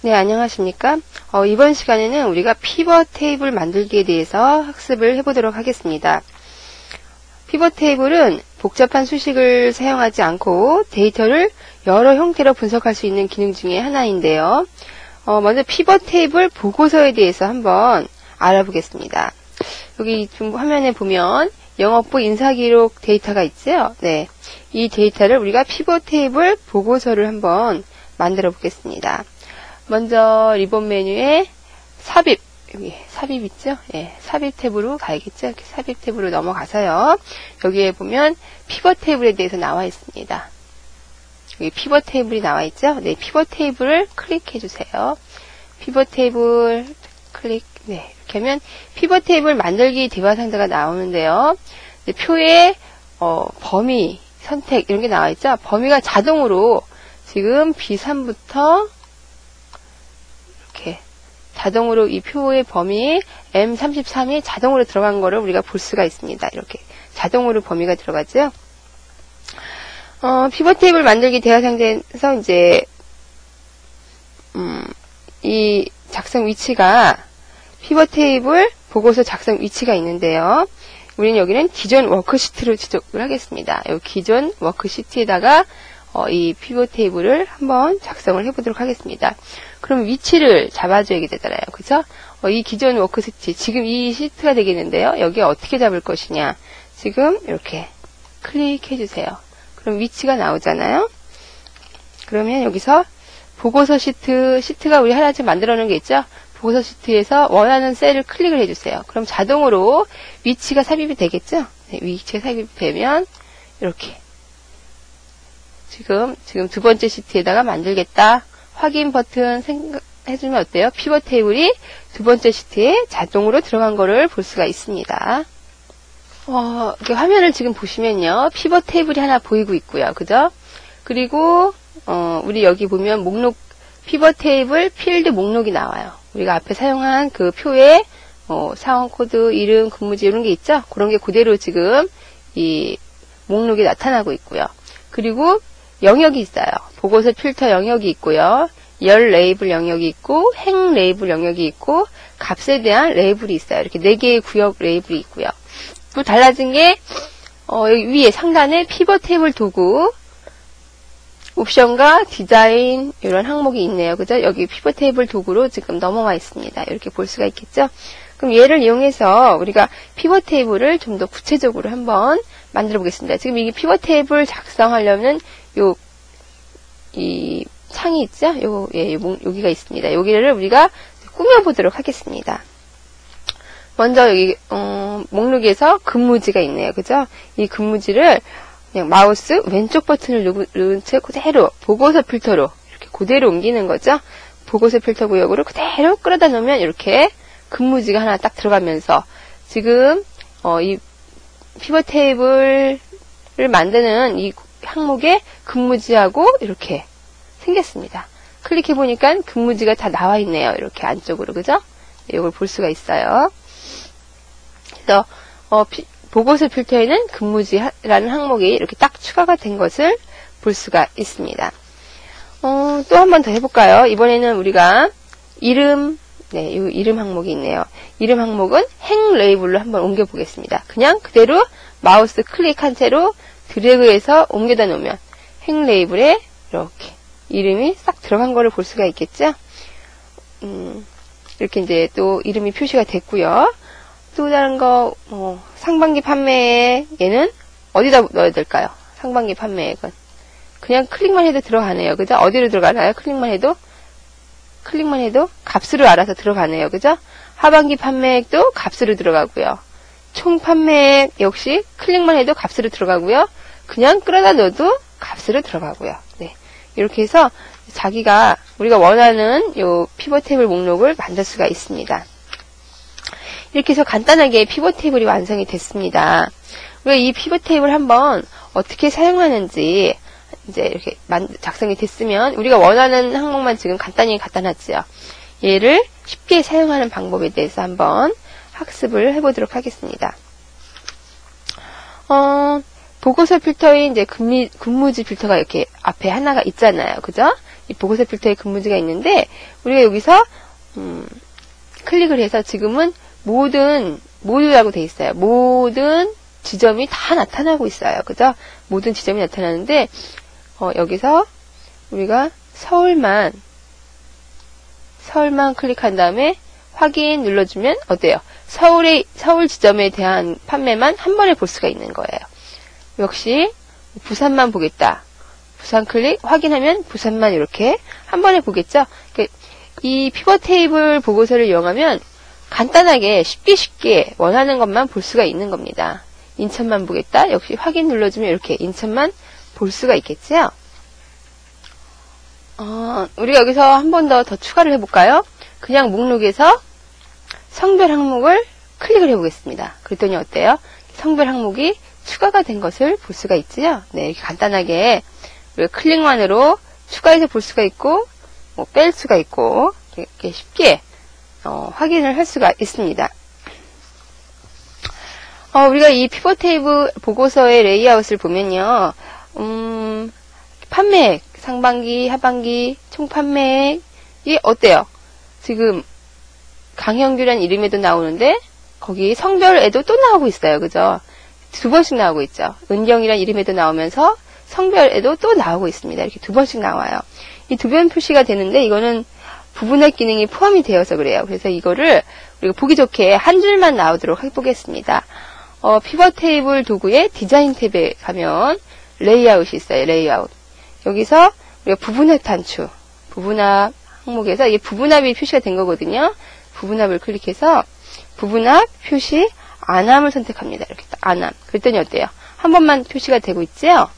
네, 안녕하십니까? 이번 시간에는 우리가 피벗 테이블 만들기에 대해서 학습을 해보도록 하겠습니다. 피벗 테이블은 복잡한 수식을 사용하지 않고 데이터를 여러 형태로 분석할 수 있는 기능 중에 하나인데요. 먼저 피벗 테이블 보고서에 대해서 한번 알아보겠습니다. 여기 좀 화면에 보면 영업부 인사기록 데이터가 있죠? 네, 이 데이터를 우리가 피벗 테이블 보고서를 한번 만들어 보겠습니다. 먼저 리본 메뉴에 삽입, 여기 삽입 있죠? 예, 삽입 탭으로 가야겠죠? 이렇게 삽입 탭으로 넘어가서요. 여기에 보면 피벗 테이블에 대해서 나와 있습니다. 여기 피벗 테이블이 나와 있죠? 네, 피벗 테이블을 클릭해 주세요. 피벗 테이블 클릭, 네, 이렇게 하면 피벗 테이블 만들기 대화 상자가 나오는데요. 네, 표의 범위, 선택 이런 게 나와 있죠? 범위가 자동으로 지금 B3부터 이렇게 자동으로 이 표의 범위 M33이 자동으로 들어간 거를 우리가 볼 수가 있습니다. 이렇게 자동으로 범위가 들어가죠. 피벗 테이블 만들기 대화 상자에서 이제 이 작성 위치가 피벗 테이블 보고서 작성 위치가 있는데요. 우리는 여기는 기존 워크시트로 지정을 하겠습니다. 이 기존 워크시트에다가 이 피벗 테이블을 한번 작성을 해보도록 하겠습니다. 그럼 위치를 잡아줘야 되잖아요. 그죠? 이 기존 워크시트, 지금 이 시트가 되겠는데요. 여기에 어떻게 잡을 것이냐. 지금 이렇게 클릭해주세요. 그럼 위치가 나오잖아요. 그러면 여기서 보고서 시트가 우리 하나씩 만들어 놓은 게 있죠? 보고서 시트에서 원하는 셀을 클릭을 해주세요. 그럼 자동으로 위치가 삽입이 되겠죠? 네, 위치가 삽입이 되면 이렇게 지금 두 번째 시트에다가 만들겠다. 확인 버튼 해주면 어때요? 피벗 테이블이 두 번째 시트에 자동으로 들어간 거를 볼 수가 있습니다. 이렇게 화면을 지금 보시면요. 피벗 테이블이 하나 보이고 있고요. 그죠? 그리고, 우리 여기 보면 목록, 피벗 테이블 필드 목록이 나와요. 우리가 앞에 사용한 그 표에, 사원 코드, 이름, 근무지 이런 게 있죠? 그런 게 그대로 지금 이 목록이 나타나고 있고요. 그리고 영역이 있어요. 보고서 필터 영역이 있고요. 열 레이블 영역이 있고, 행 레이블 영역이 있고, 값에 대한 레이블이 있어요. 이렇게 4개의 구역 레이블이 있고요. 또 달라진 게, 여기 위에 상단에 피벗 테이블 도구, 옵션과 디자인, 이런 항목이 있네요. 그죠? 여기 피벗 테이블 도구로 지금 넘어와 있습니다. 이렇게 볼 수가 있겠죠? 그럼 얘를 이용해서 우리가 피벗 테이블을 좀 더 구체적으로 한번 만들어 보겠습니다. 지금 이게 피벗 테이블 작성하려면 이 창이 있죠? 여기가 있습니다. 여기를 우리가 꾸며보도록 하겠습니다. 먼저 여기, 목록에서 근무지가 있네요. 그죠? 이 근무지를 그냥 마우스 왼쪽 버튼을 누른 채 그대로 보고서 필터로 이렇게 그대로 옮기는 거죠. 보고서 필터 구역으로 그대로 끌어다 놓으면 이렇게 근무지가 하나 딱 들어가면서 지금, 이 피벗 테이블을 만드는 이 항목에 근무지하고 이렇게 생겼습니다. 클릭해 보니까 근무지가 다 나와 있네요. 이렇게 안쪽으로. 그죠? 이걸 볼 수가 있어요. 그래서 보고서 필터에는 근무지라는 항목이 이렇게 딱 추가가 된 것을 볼 수가 있습니다. 또 한 번 더 해볼까요? 이번에는 우리가 이름, 네, 이 이름 항목이 있네요. 이름 항목은 행 레이블로 한번 옮겨 보겠습니다. 그냥 그대로 마우스 클릭한 채로 드래그해서 옮겨다 놓으면 행 레이블에 이렇게 이름이 싹 들어간 거를 볼 수가 있겠죠? 이렇게 이제 또 이름이 표시가 됐고요. 또 다른 거, 상반기 판매에 얘는 어디다 넣어야 될까요? 상반기 판매액은. 그냥 클릭만 해도 들어가네요. 그죠? 어디로 들어가나요? 클릭만 해도 값으로 알아서 들어가네요. 그죠? 하반기 판매액도 값으로 들어가고요. 총 판매액 역시 클릭만 해도 값으로 들어가고요. 그냥 끌어다 넣어도 값으로 들어가고요. 네. 이렇게 해서 우리가 원하는 요 피벗 테이블 목록을 만들 수가 있습니다. 이렇게 해서 간단하게 피벗 테이블이 완성이 됐습니다. 우리가 이 피벗 테이블 한번 어떻게 사용하는지 이제 이렇게 작성이 됐으면 우리가 원하는 항목만 지금 간단히 갖다 놨지요. 얘를 쉽게 사용하는 방법에 대해서 한번 학습을 해보도록 하겠습니다. 보고서 필터에 이제 근무지 필터가 이렇게 앞에 하나가 있잖아요. 그죠? 이 보고서 필터에 근무지가 있는데, 우리가 여기서, 클릭을 해서 지금은 모두라고 돼 있어요. 모든 지점이 다 나타나고 있어요. 그죠? 모든 지점이 나타나는데, 여기서 우리가 서울만 클릭한 다음에 확인 눌러주면 어때요? 서울 지점에 대한 판매만 한 번에 볼 수가 있는 거예요. 역시 부산만 보겠다. 부산 클릭 확인하면 부산만 이렇게 한 번에 보겠죠? 이 피벗 테이블 보고서를 이용하면 간단하게 쉽게 원하는 것만 볼 수가 있는 겁니다. 인천만 보겠다. 역시 확인 눌러주면 이렇게 인천만 볼 수가 있겠죠? 우리가 여기서 한 번 더 추가를 해볼까요? 그냥 목록에서 성별 항목을 클릭을 해보겠습니다. 그랬더니 어때요? 성별 항목이 추가가 된 것을 볼 수가 있지요? 네, 이렇게 간단하게 우리가 클릭만으로 추가해서 볼 수가 있고, 뺄 수가 있고, 이렇게 쉽게 확인을 할 수가 있습니다. 우리가 이 피벗 테이블 보고서의 레이아웃을 보면요, 판매액, 상반기, 하반기, 총 판매액이 어때요? 지금 강형규란 이름에도 나오는데 거기 성별에도 또 나오고 있어요. 그죠? 두 번씩 나오고 있죠. 은경이란 이름에도 나오면서 성별에도 또 나오고 있습니다. 이렇게 두 번씩 나와요. 이 두 번 표시가 되는데 이거는 부분할 기능이 포함이 되어서 그래요. 그래서 이거를 우리가 보기 좋게 한 줄만 나오도록 해보겠습니다. 피벗 테이블 도구의 디자인 탭에 가면 레이아웃이 있어요. 레이아웃. 여기서 우리가 부분합 단추, 부분합 항목에서 이게 부분합이 표시가 된 거거든요. 부분합을 클릭해서 부분합 표시 안함을 선택합니다. 이렇게 안함. 그랬더니 어때요? 한 번만 표시가 되고 있죠?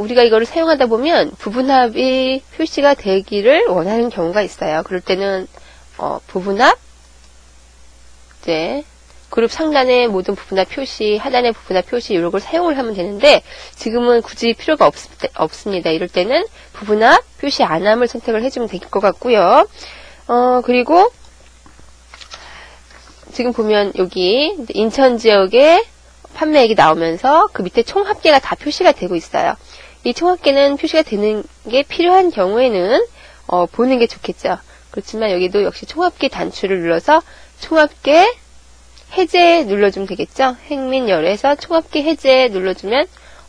우리가 이거를 사용하다 보면 부분합이 표시가 되기를 원하는 경우가 있어요. 그럴 때는 부분합, 이제 그룹 상단의 모든 부분합 표시, 하단의 부분합 표시 이런 걸 사용을 하면 되는데 지금은 굳이 필요가 없습니다. 이럴 때는 부분합 표시 안함을 선택을 해주면 될 것 같고요. 그리고 지금 보면 여기 인천 지역의 판매액이 나오면서 그 밑에 총 합계가 다 표시가 되고 있어요. 이 총 합계는 표시가 되는 게 필요한 경우에는 보는 게 좋겠죠. 그렇지만 여기도 역시 총 합계 단추를 눌러서 총 합계 해제 눌러주면 되겠죠. 행 및 열에서 총 합계 해제 눌러주면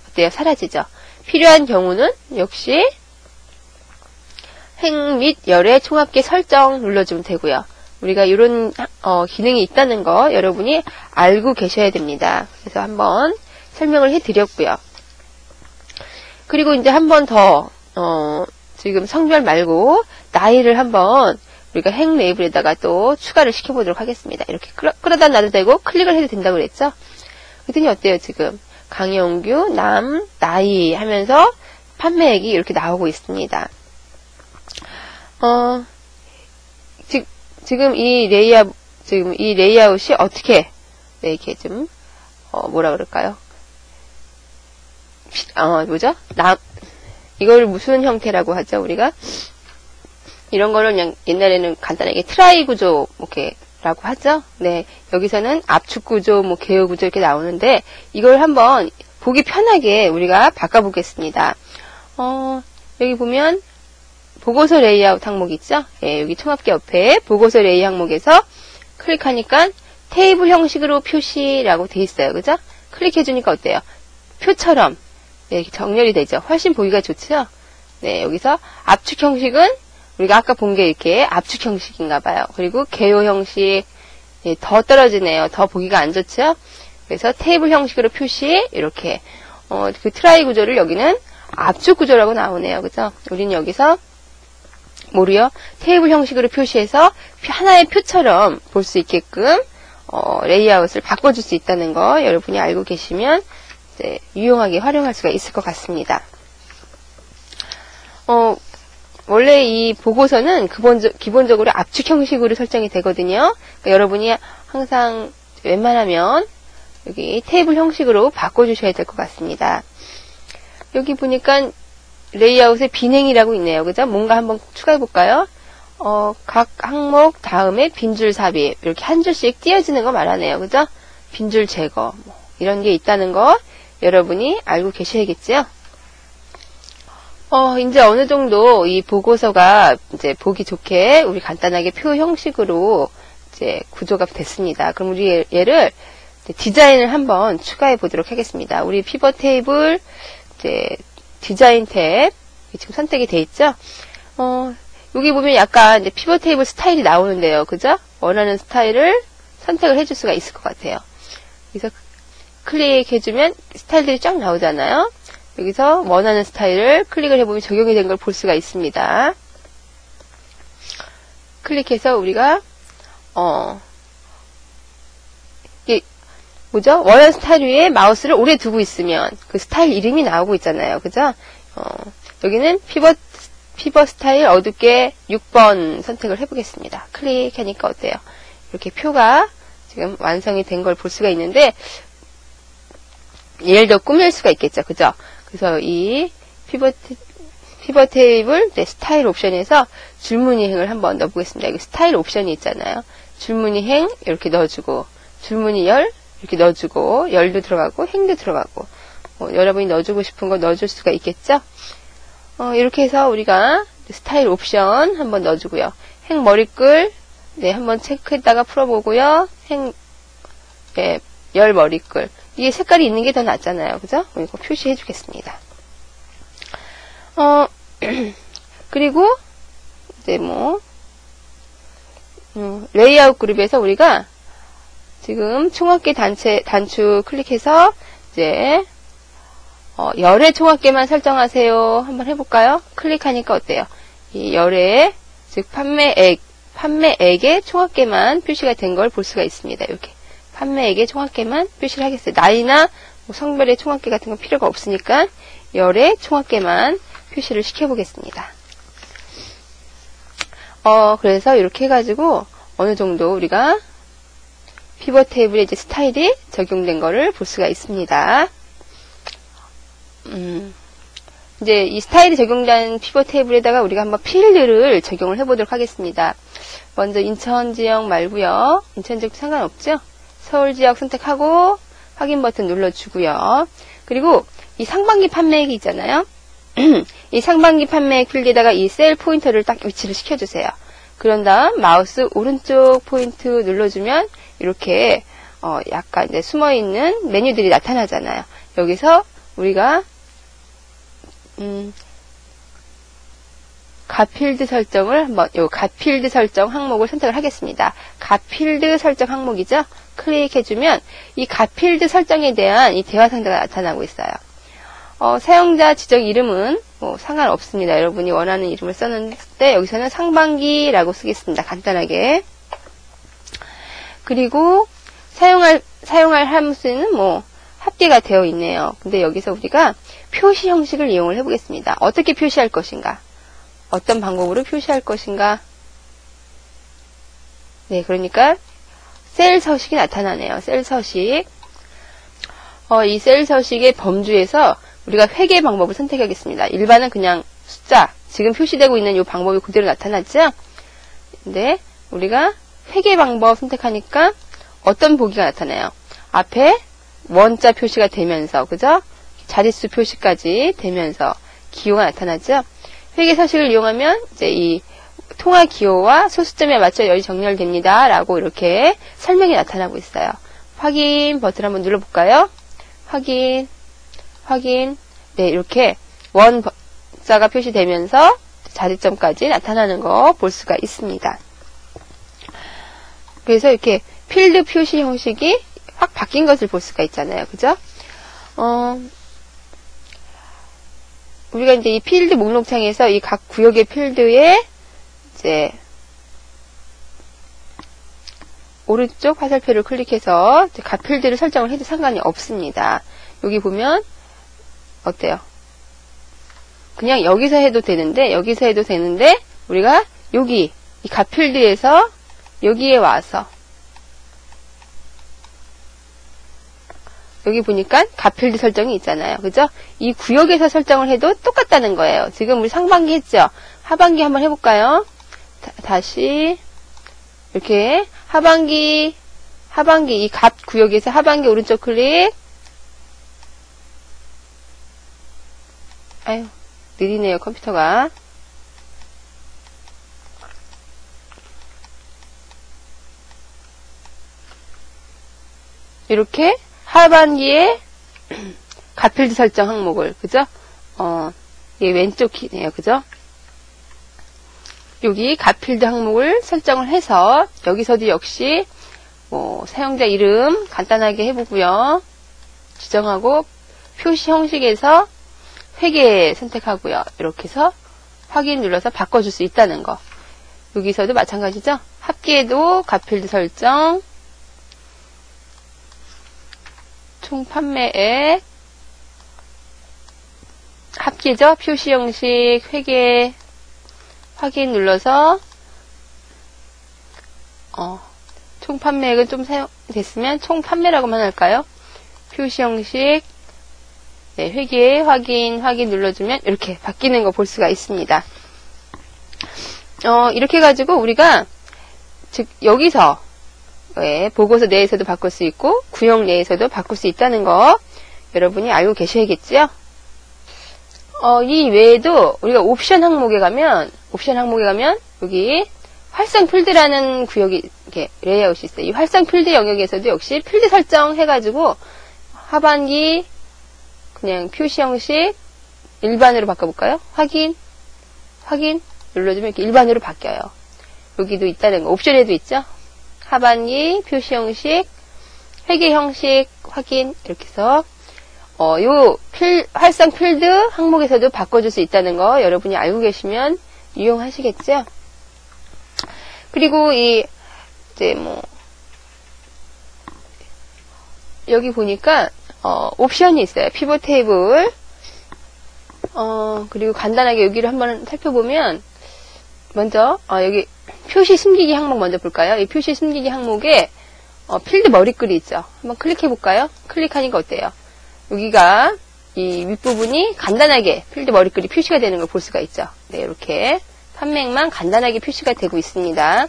어때요? 사라지죠. 필요한 경우는 역시 행 및 열의 총 합계 설정 눌러주면 되고요. 우리가 이런 기능이 있다는 거 여러분이 알고 계셔야 됩니다. 그래서 한번 설명을 해드렸고요. 그리고 이제 한 번 더 지금 성별 말고 나이를 한번 우리가 행 레이블에다가 또 추가를 시켜보도록 하겠습니다. 이렇게 끌어다 놔도 되고 클릭을 해도 된다고 그랬죠? 그랬더니 어때요? 지금 강영규, 남, 나이 하면서 판매액이 이렇게 나오고 있습니다. 지금 이 레이아웃이 어떻게, 네, 이렇게 좀, 뭐라 그럴까요? 뭐죠? 이걸 무슨 형태라고 하죠, 우리가? 이런 거를 그냥 옛날에는 간단하게 트라이 구조, 라고 하죠? 네. 여기서는 압축 구조, 개요 구조 이렇게 나오는데, 이걸 한번 보기 편하게 우리가 바꿔보겠습니다. 여기 보면, 보고서 레이아웃 항목 있죠? 예, 여기 총합계 옆에 보고서 레이 항목에서 클릭하니까 테이블 형식으로 표시라고 돼 있어요. 그죠? 클릭해주니까 어때요? 표처럼 이렇게 정렬이 되죠. 훨씬 보기가 좋죠? 네, 여기서 압축 형식은 우리가 아까 본 게 이렇게 압축 형식인가 봐요. 그리고 개요 형식, 예, 더 떨어지네요. 더 보기가 안 좋죠? 그래서 테이블 형식으로 표시, 이렇게, 그 트라이 구조를 여기는 압축 구조라고 나오네요. 그죠? 우리는 여기서 뭐로요? 테이블 형식으로 표시해서 하나의 표처럼 볼 수 있게끔 레이아웃을 바꿔줄 수 있다는 거 여러분이 알고 계시면 이제 유용하게 활용할 수가 있을 것 같습니다. 원래 이 보고서는 기본적으로 압축 형식으로 설정이 되거든요. 그러니까 여러분이 항상 웬만하면 여기 테이블 형식으로 바꿔주셔야 될 것 같습니다. 여기 보니까 레이아웃에 비냉이라고 있네요. 그죠? 뭔가 한번 추가해 볼까요? 각 항목 다음에 빈줄 삽입. 이렇게 한 줄씩 띄어지는 거 말하네요. 그죠? 빈줄 제거. 이런 게 있다는 거 여러분이 알고 계셔야겠죠? 이제 어느 정도 이 보고서가 이제 보기 좋게 우리 간단하게 표 형식으로 이제 구조가 됐습니다. 그럼 우리 얘를 디자인을 한번 추가해 보도록 하겠습니다. 우리 피벗 테이블 이제 디자인 탭 지금 선택이 돼 있죠? 여기 보면 약간 이제 피벗 테이블 스타일이 나오는데요. 그죠? 원하는 스타일을 선택을 해줄 수가 있을 것 같아요. 그래서 클릭해주면 스타일들이 쫙 나오잖아요. 여기서 원하는 스타일을 클릭을 해보면 적용이 된 걸 볼 수가 있습니다. 클릭해서 우리가 이게 뭐죠? 원하는 스타일 위에 마우스를 오래 두고 있으면 그 스타일 이름이 나오고 있잖아요. 그죠? 여기는 피벗 스타일 어둡게 6번 선택을 해보겠습니다. 클릭하니까 어때요? 이렇게 표가 지금 완성이 된 걸 볼 수가 있는데 얘를 더 꾸밀 수가 있겠죠. 그죠? 그래서 이 피벗 테이블 스타일 옵션에서 줄무늬행을 한번 넣어보겠습니다. 여기 스타일 옵션이 있잖아요. 줄무늬행 이렇게 넣어주고 줄무늬열 이렇게 넣어주고 열도 들어가고 행도 들어가고 여러분이 넣어주고 싶은 거 넣어줄 수가 있겠죠. 이렇게 해서 우리가 스타일 옵션 한번 넣어주고요. 행 머리끌 한번 체크했다가 풀어보고요. 열 머리끌 이게 색깔이 있는 게 더 낫잖아요. 그죠? 이거 표시해 주겠습니다. 그리고 이제 레이아웃 그룹에서 우리가 지금 총합계 단추 클릭해서 이제 열의 총합계만 설정하세요. 한번 해볼까요? 클릭하니까 어때요? 이 열의 즉 판매액의 총합계만 표시가 된 걸 볼 수가 있습니다. 이렇게 판매액의 총합계만 표시를 하겠어요. 나이나 성별의 총합계 같은 건 필요가 없으니까 열의 총합계만 표시를 시켜보겠습니다. 그래서 이렇게 해가지고 어느 정도 우리가 피벗 테이블에 이제 스타일이 적용된 거를 볼 수가 있습니다. 이제 이 스타일이 적용된 피벗 테이블에다가 우리가 한번 필드를 적용을 해보도록 하겠습니다. 먼저 인천 지역 말고요. 인천 지역도 상관없죠? 서울 지역 선택하고 확인 버튼 눌러주고요. 그리고 이 상반기 판매액이 있잖아요. 이 상반기 판매액 필드에다가 이 셀 포인터를 딱 위치를 시켜주세요. 그런 다음 마우스 오른쪽 포인트 눌러주면 이렇게 약간 이제 숨어있는 메뉴들이 나타나잖아요. 여기서 우리가 갓필드 설정을 한번 갓필드 설정 항목을 선택을 하겠습니다. 갓필드 설정 항목이죠. 클릭해주면 이 갓필드 설정에 대한 이 대화 상자가 나타나고 있어요. 사용자 지정 이름은 상관없습니다. 여러분이 원하는 이름을 썼는데 여기서는 상반기라고 쓰겠습니다. 간단하게. 그리고 사용할 함수는 합계가 되어 있네요. 근데 여기서 우리가 표시 형식을 이용을 해보겠습니다. 어떻게 표시할 것인가? 어떤 방법으로 표시할 것인가? 네, 그러니까 셀 서식이 나타나네요. 셀 서식. 이 셀 서식의 범주에서 우리가 회계 방법을 선택하겠습니다. 일반은 그냥 숫자, 지금 표시되고 있는 이 방법이 그대로 나타났죠? 근데 우리가 회계 방법 선택하니까 어떤 보기가 나타나요? 앞에 원자 표시가 되면서, 그죠? 자릿수 표시까지 되면서 기호가 나타나죠? 회계 서식을 이용하면 이제 이 통화 기호와 소수점에 맞춰 열이 정렬됩니다. 라고 이렇게 설명이 나타나고 있어요. 확인 버튼 한번 눌러볼까요? 확인. 네, 이렇게 원자가 표시되면서 자릿점까지 나타나는 거 볼 수가 있습니다. 그래서 이렇게 필드 표시 형식이 확 바뀐 것을 볼 수가 있잖아요. 그죠? 우리가 이제 이 필드 목록창에서 이 각 구역의 필드에 이제 오른쪽 화살표를 클릭해서 각 필드를 설정을 해도 상관이 없습니다. 여기 보면 어때요? 그냥 여기서 해도 되는데 우리가 여기 이 각 필드에서 여기에 와서 여기 보니까 갓필드 설정이 있잖아요. 그죠? 이 구역에서 설정을 해도 똑같다는 거예요. 지금 우리 상반기 했죠? 하반기 한번 해볼까요? 다시 이렇게 하반기 이 갓 구역에서 하반기 오른쪽 클릭. 느리네요, 컴퓨터가. 이렇게 하반기에 가필드 설정 항목을, 그죠? 이게 왼쪽 키네요, 그죠? 여기 가필드 항목을 설정을 해서 여기서도 역시 사용자 이름 간단하게 해보고요. 지정하고 표시 형식에서 회계 선택하고요. 이렇게 해서 확인 눌러서 바꿔줄 수 있다는 거. 여기서도 마찬가지죠. 합계도 가필드 설정, 총 판매액, 합계죠. 표시 형식, 회계, 확인 눌러서 총 판매액은 좀 사용됐으면 총 판매라고만 할까요? 표시 형식, 네, 회계, 확인 눌러주면 이렇게 바뀌는 거 볼 수가 있습니다. 이렇게 해가지고 우리가 즉 여기서 보고서 내에서도 바꿀 수 있고 구역 내에서도 바꿀 수 있다는 거 여러분이 알고 계셔야겠죠? 이 외에도 우리가 옵션 항목에 가면 여기 활성 필드라는 구역이 이렇게 레이아웃이 있어요. 이 활성 필드 영역에서도 역시 필드 설정 해가지고 하반기 그냥 표시 형식 일반으로 바꿔볼까요? 확인 눌러주면 이렇게 일반으로 바뀌어요. 여기도 있다는 거. 옵션에도 있죠? 하반기 표시 형식, 회계 형식, 확인 이렇게 해서 활성 필드 항목에서도 바꿔줄 수 있다는 거 여러분이 알고 계시면 이용하시겠죠? 그리고 여기 보니까 옵션이 있어요. 피벗 테이블. 그리고 간단하게 여기를 한번 살펴보면 먼저 여기 표시 숨기기 항목 먼저 볼까요? 이 표시 숨기기 항목에 필드 머리글이 있죠. 한번 클릭해 볼까요? 클릭하니까 어때요? 여기가 이 윗부분이 간단하게 필드 머리글이 표시가 되는 걸 볼 수가 있죠. 네, 이렇게 판매액만 간단하게 표시가 되고 있습니다.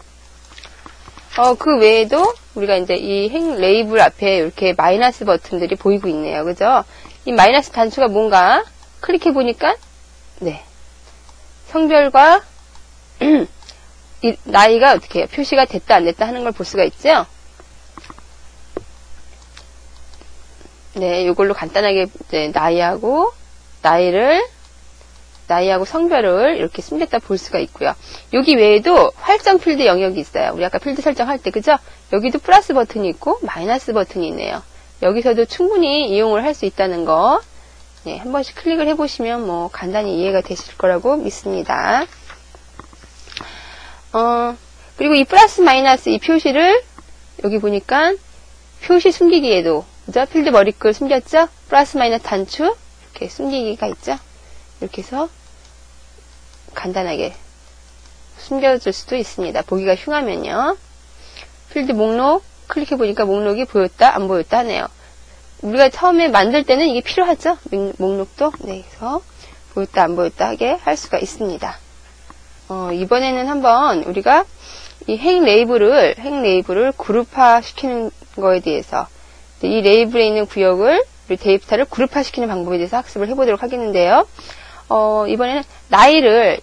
그 외에도 우리가 이제 이 행 레이블 앞에 이렇게 마이너스 버튼들이 보이고 있네요. 그죠? 이 마이너스 단추가 뭔가 클릭해 보니까 네, 성별과 이 나이가 어떻게 표시가 됐다 안 됐다 하는 걸 볼 수가 있죠. 네, 이걸로 간단하게 이제 나이하고 성별을 이렇게 숨겼다 볼 수가 있고요. 여기 외에도 활성 필드 영역이 있어요. 우리 아까 필드 설정할 때, 그죠? 여기도 플러스 버튼이 있고 마이너스 버튼이 있네요. 여기서도 충분히 이용을 할 수 있다는 거, 네, 한 번씩 클릭을 해보시면 간단히 이해가 되실 거라고 믿습니다. 그리고 이 플러스 마이너스 이 표시를 여기 보니까 표시 숨기기에도, 그죠? 필드 머리글 숨겼죠? 플러스 마이너스 단추 이렇게 숨기기가 있죠? 이렇게 해서 간단하게 숨겨줄 수도 있습니다. 보기가 흉하면요. 필드 목록 클릭해 보니까 목록이 보였다 안 보였다 하네요. 우리가 처음에 만들 때는 이게 필요하죠? 목록도. 네, 그래서 보였다 안 보였다 하게 할 수가 있습니다. 이번에는 한번 우리가 이 행 레이블을 그룹화 시키는 거에 대해서 이 레이블에 있는 구역을 우리 데이터를 그룹화 시키는 방법에 대해서 학습을 해보도록 하겠는데요. 이번에는 나이를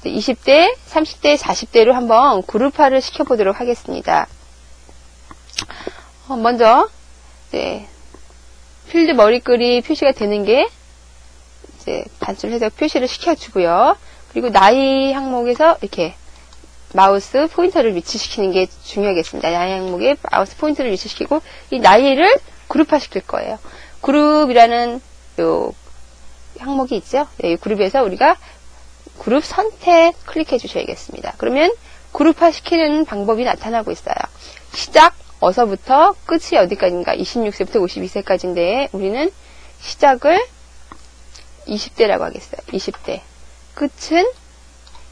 20대, 30대, 40대로 한번 그룹화를 시켜보도록 하겠습니다. 먼저 네, 필드 머리글이 표시가 되는 게 이제 단추를 해서 표시를 시켜주고요. 그리고 나이 항목에서 이렇게 마우스 포인터를 위치시키는 게 중요하겠습니다. 나이 항목에 마우스 포인터를 위치시키고 이 나이를 그룹화 시킬 거예요. 그룹이라는 요 항목이 있죠. 네, 이 그룹에서 우리가 그룹 선택 클릭해 주셔야겠습니다. 그러면 그룹화 시키는 방법이 나타나고 있어요. 시작 어서부터 끝이 어디까지인가 26세부터 52세까지인데 우리는 시작을 20대라고 하겠어요. 20대 끝은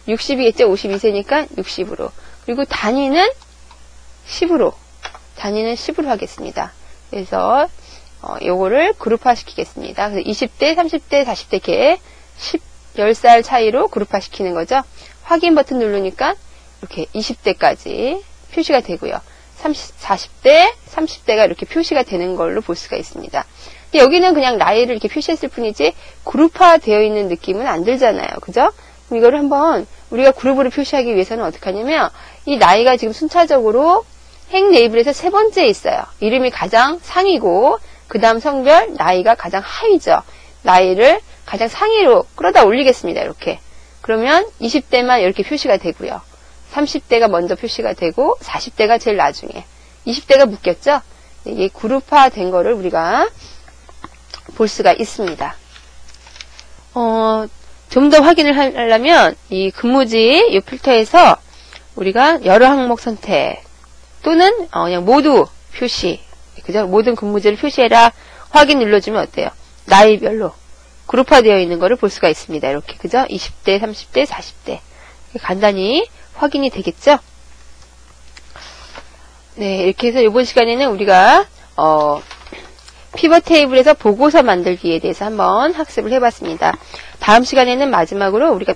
60이겠죠. 52세니까 60으로 그리고 단위는 10으로 하겠습니다. 그래서 요거를 그룹화 시키겠습니다. 그래서 20대, 30대, 40대 이렇게 10살 차이로 그룹화 시키는 거죠. 확인 버튼 누르니까 이렇게 20대까지 표시가 되고요. 40대, 30대가 이렇게 표시가 되는 걸로 볼 수가 있습니다. 근데 여기는 그냥 나이를 이렇게 표시했을 뿐이지 그룹화 되어 있는 느낌은 안 들잖아요. 그죠? 그럼 이거를 한번 우리가 그룹으로 표시하기 위해서는 어떻게 하냐면 이 나이가 지금 순차적으로 행 레이블에서 세 번째에 있어요. 이름이 가장 상위고 그 다음 성별, 나이가 가장 하위죠. 나이를 가장 상위로 끌어다 올리겠습니다. 이렇게. 그러면 20대만 이렇게 표시가 되고요. 30대가 먼저 표시가 되고 40대가 제일 나중에 20대가 묶였죠. 이게 그룹화 된 거를 우리가 볼 수가 있습니다. 좀 더 확인을 하려면 이 근무지 이 필터에서 우리가 여러 항목 선택 또는 그냥 모두 표시, 그죠? 모든 근무지를 표시해라. 확인 눌러주면 어때요? 나이별로 그룹화되어 있는 거를 볼 수가 있습니다. 이렇게, 그죠? 20대, 30대, 40대. 간단히 확인이 되겠죠? 네, 이렇게 해서 이번 시간에는 우리가 피벗 테이블에서 보고서 만들기에 대해서 한번 학습을 해봤습니다. 다음 시간에는 마지막으로 우리가